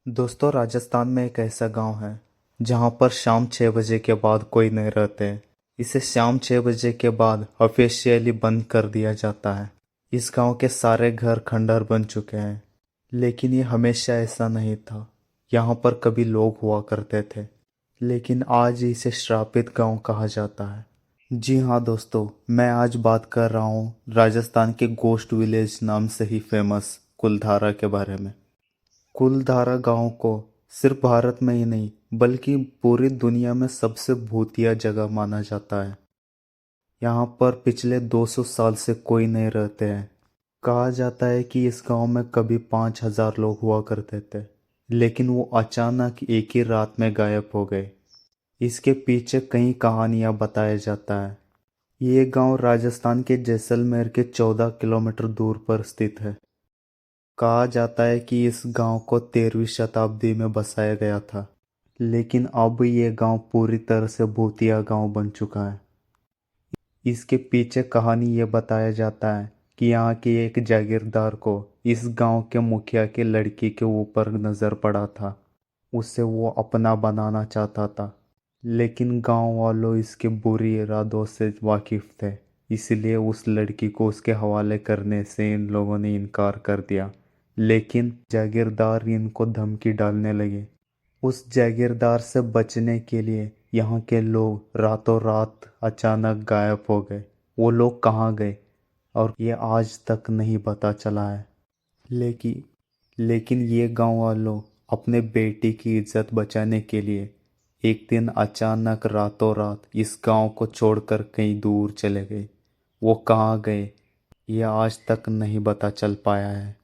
दोस्तों, राजस्थान में एक ऐसा गांव है जहां पर शाम 6 बजे के बाद कोई नहीं रहते। इसे शाम 6 बजे के बाद ऑफिशियली बंद कर दिया जाता है। इस गांव के सारे घर खंडहर बन चुके हैं, लेकिन ये हमेशा ऐसा नहीं था। यहाँ पर कभी लोग हुआ करते थे, लेकिन आज इसे श्रापित गांव कहा जाता है। जी हाँ दोस्तों, मैं आज बात कर रहा हूँ राजस्थान के गोस्ट विलेज नाम से ही फेमस कुलधारा के बारे में। कुलधारा गांव को सिर्फ भारत में ही नहीं बल्कि पूरी दुनिया में सबसे भूतिया जगह माना जाता है। यहाँ पर पिछले 200 साल से कोई नहीं रहते हैं। कहा जाता है कि इस गांव में कभी 5,000 लोग हुआ करते थे, लेकिन वो अचानक एक ही रात में गायब हो गए। इसके पीछे कई कहानियां बताया जाता है। ये गांव राजस्थान के जैसलमेर के 14 किलोमीटर दूर पर स्थित है। कहा जाता है कि इस गांव को 13वीं शताब्दी में बसाया गया था, लेकिन अब ये गांव पूरी तरह से भूतिया गांव बन चुका है। इसके पीछे कहानी ये बताया जाता है कि यहाँ के एक जागीरदार को इस गांव के मुखिया की लड़की के ऊपर नजर पड़ा था। उसे वो अपना बनाना चाहता था, लेकिन गांव वालों इसके बुरी इरादों से वाकिफ थे, इसलिए उस लड़की को उसके हवाले करने से इन लोगों ने इनकार कर दिया। लेकिन जागीरदार इनको धमकी डालने लगे। उस जागीरदार से बचने के लिए यहाँ के लोग रातों रात अचानक गायब हो गए। वो लोग कहाँ गए और ये आज तक नहीं पता चला है। लेकिन लेकिन ये गांव वालों अपने बेटी की इज्जत बचाने के लिए एक दिन अचानक रातों रात इस गांव को छोड़कर कहीं दूर चले गए। वो कहाँ गए ये आज तक नहीं पता चल पाया है।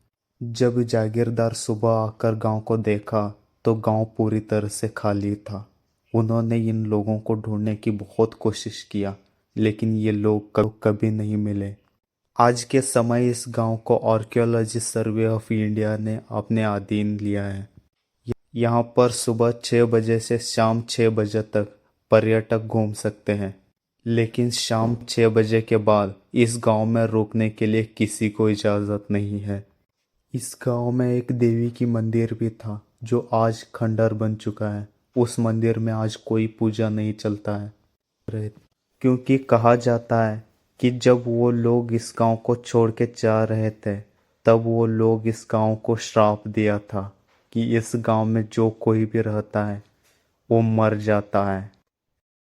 जब जागीरदार सुबह आकर गांव को देखा तो गांव पूरी तरह से खाली था। उन्होंने इन लोगों को ढूंढने की बहुत कोशिश किया, लेकिन ये लोग कभी नहीं मिले। आज के समय इस गांव को आर्कियोलॉजी सर्वे ऑफ इंडिया ने अपने अधीन लिया है। यहाँ पर सुबह 6 बजे से शाम 6 बजे तक पर्यटक घूम सकते हैं, लेकिन शाम 6 बजे के बाद इस गांव में रुकने के लिए किसी को इजाज़त नहीं है। इस गांव में एक देवी की मंदिर भी था जो आज खंडर बन चुका है। उस मंदिर में आज कोई पूजा नहीं चलता है, क्योंकि कहा जाता है कि जब वो लोग इस गांव को छोड़ के जा रहे थे, तब वो लोग इस गांव को श्राप दिया था कि इस गांव में जो कोई भी रहता है वो मर जाता है।